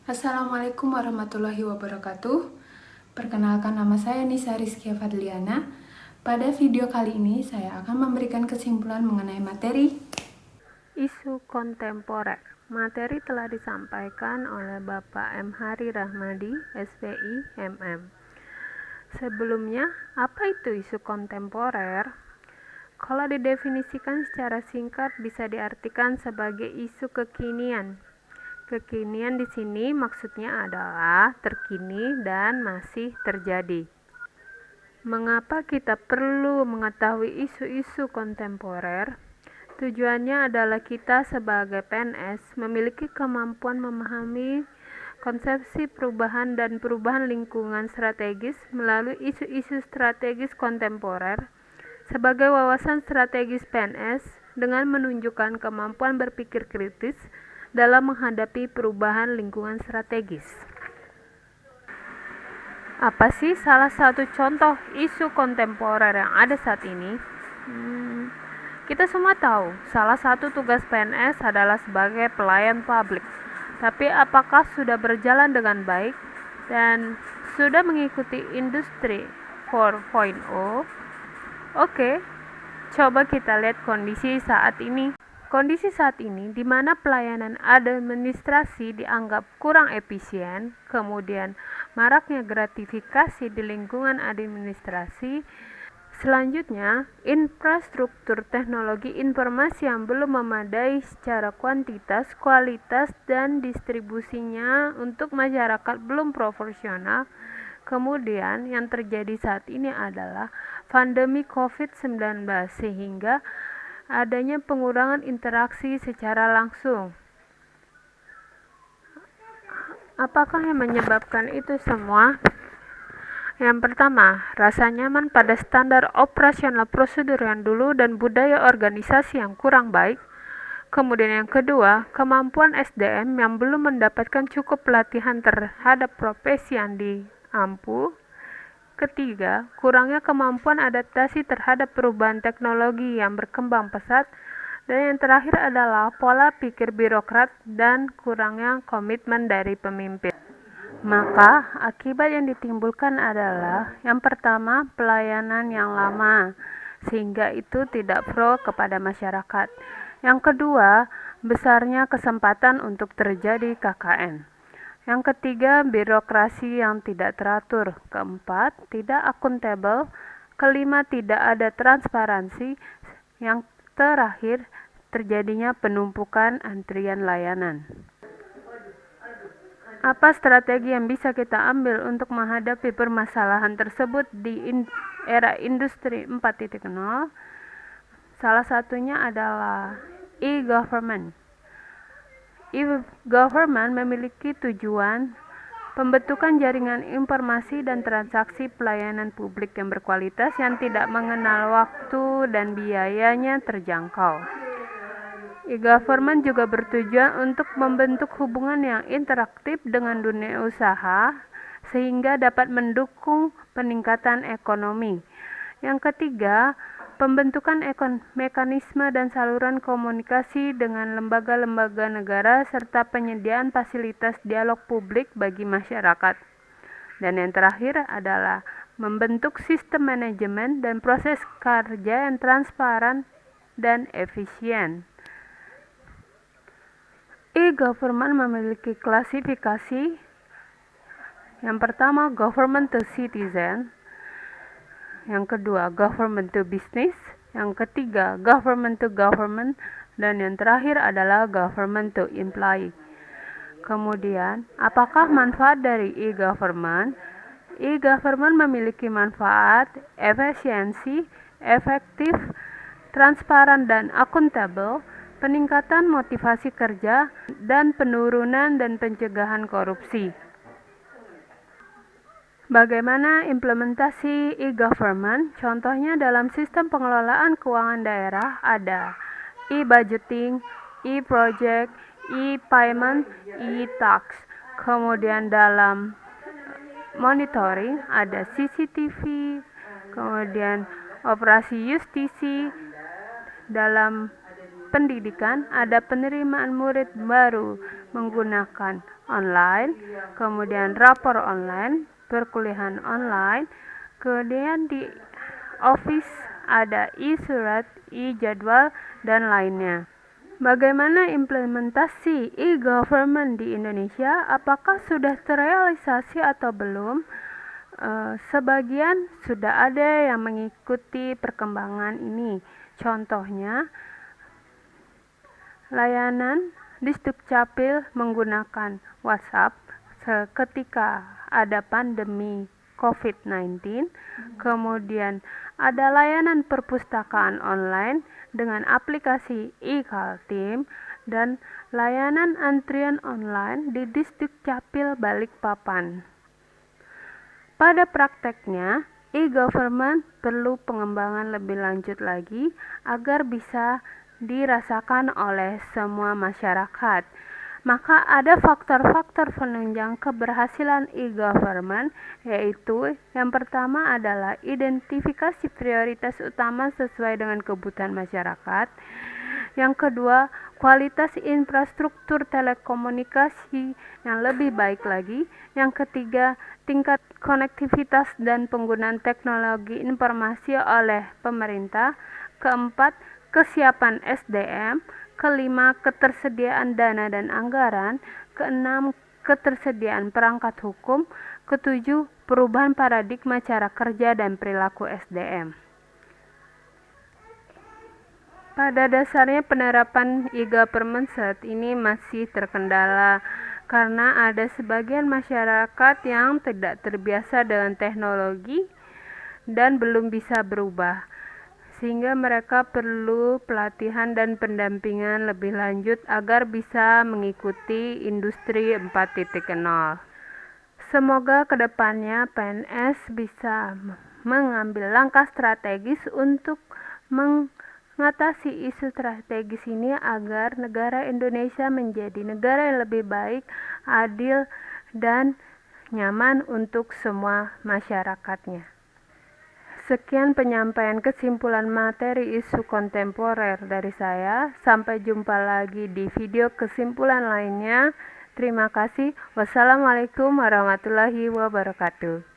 Assalamualaikum warahmatullahi wabarakatuh. Perkenalkan, nama saya Nisa Rizkia Fadliana. Pada video kali ini saya akan memberikan kesimpulan mengenai materi Isu kontemporer. Materi telah disampaikan oleh Bapak M. Hari Rahmadi, SPI, MM. Sebelumnya, apa itu isu kontemporer? Kalau didefinisikan secara singkat bisa diartikan sebagai isu kekinian. Kekinian di sini maksudnya adalah terkini dan masih terjadi. Mengapa kita perlu mengetahui isu-isu kontemporer? Tujuannya adalah kita sebagai PNS memiliki kemampuan memahami konsepsi perubahan dan perubahan lingkungan strategis melalui isu-isu strategis kontemporer sebagai wawasan strategis PNS dengan menunjukkan kemampuan berpikir kritis dalam menghadapi perubahan lingkungan strategis. Apa sih salah satu contoh isu kontemporer yang ada saat ini? Kita semua tahu, salah satu tugas PNS adalah sebagai pelayan publik. Tapi apakah sudah berjalan dengan baik dan sudah mengikuti industri 4.0? Oke, coba kita lihat kondisi saat ini. Kondisi saat ini di mana pelayanan administrasi dianggap kurang efisien, kemudian maraknya gratifikasi di lingkungan administrasi. Selanjutnya, infrastruktur teknologi informasi yang belum memadai secara kuantitas, kualitas, dan distribusinya untuk masyarakat belum proporsional. Kemudian, yang terjadi saat ini adalah pandemi COVID-19 sehingga adanya pengurangan interaksi secara langsung. Apakah yang menyebabkan itu semua? Yang pertama, rasa nyaman pada standar operasional prosedur yang dulu dan budaya organisasi yang kurang baik. Kemudian yang kedua, kemampuan SDM yang belum mendapatkan cukup pelatihan terhadap profesi yang diampu. Ketiga, kurangnya kemampuan adaptasi terhadap perubahan teknologi yang berkembang pesat. Dan yang terakhir adalah pola pikir birokrat dan kurangnya komitmen dari pemimpin. Maka, akibat yang ditimbulkan adalah yang pertama, pelayanan yang lama, sehingga itu tidak pro kepada masyarakat. Yang kedua, besarnya kesempatan untuk terjadi KKN. Yang ketiga, birokrasi yang tidak teratur. Keempat, tidak akuntabel. Kelima, tidak ada transparansi. Yang terakhir, terjadinya penumpukan antrian layanan. Apa strategi yang bisa kita ambil untuk menghadapi permasalahan tersebut di era industri 4.0? Salah satunya adalah e-government. E-government memiliki tujuan pembentukan jaringan informasi dan transaksi pelayanan publik yang berkualitas yang tidak mengenal waktu dan biayanya terjangkau. E-government juga bertujuan untuk membentuk hubungan yang interaktif dengan dunia usaha sehingga dapat mendukung peningkatan ekonomi. Yang ketiga, pembentukan mekanisme dan saluran komunikasi dengan lembaga-lembaga negara serta penyediaan fasilitas dialog publik bagi masyarakat. Dan yang terakhir adalah membentuk sistem manajemen dan proses kerja yang transparan dan efisien. E-government memiliki klasifikasi. Yang pertama, government to citizen. Yang kedua, government to business. Yang ketiga, government to government. Dan yang terakhir adalah government to employee. Kemudian, apakah manfaat dari e-government? E-government memiliki manfaat, efisiensi, efektif, transparan dan akuntabel, peningkatan motivasi kerja, dan penurunan dan pencegahan korupsi. Bagaimana implementasi e-government? Contohnya dalam sistem pengelolaan keuangan daerah ada e-budgeting, e-project, e-payment, e-tax. Kemudian dalam monitoring ada CCTV, kemudian operasi justisi. Dalam pendidikan, ada penerimaan murid baru menggunakan online, kemudian rapor online, perkuliahan online, kemudian di office ada e-surat, e-jadwal, dan lainnya. Bagaimana implementasi e-government di Indonesia? Apakah sudah terrealisasi atau belum? Sebagian sudah ada yang mengikuti perkembangan ini. Contohnya, layanan Disdukcapil menggunakan WhatsApp ketika ada pandemi COVID-19, kemudian ada layanan perpustakaan online dengan aplikasi e-Kaltim, dan layanan antrian online di Disdukcapil Balikpapan. Pada prakteknya, e-government perlu pengembangan lebih lanjut lagi agar bisa dirasakan oleh semua masyarakat. Maka ada faktor-faktor penunjang keberhasilan e-government, yaitu yang pertama adalah identifikasi prioritas utama sesuai dengan kebutuhan masyarakat. Yang kedua, kualitas infrastruktur telekomunikasi yang lebih baik lagi. Yang ketiga, tingkat konektivitas dan penggunaan teknologi informasi oleh pemerintah. Keempat, kesiapan SDM. Kelima, ketersediaan dana dan anggaran. Keenam, ketersediaan perangkat hukum. Ketujuh, perubahan paradigma cara kerja dan perilaku SDM. Pada dasarnya penerapan e-government saat ini masih terkendala karena ada sebagian masyarakat yang tidak terbiasa dengan teknologi dan belum bisa berubah, sehingga mereka perlu pelatihan dan pendampingan lebih lanjut agar bisa mengikuti industri 4.0. Semoga kedepannya PNS bisa mengambil langkah strategis untuk mengatasi isu strategis ini agar negara Indonesia menjadi negara yang lebih baik, adil, dan nyaman untuk semua masyarakatnya. Sekian penyampaian kesimpulan materi isu kontemporer dari saya. Sampai jumpa lagi di video kesimpulan lainnya. Terima kasih. Wassalamualaikum warahmatullahi wabarakatuh.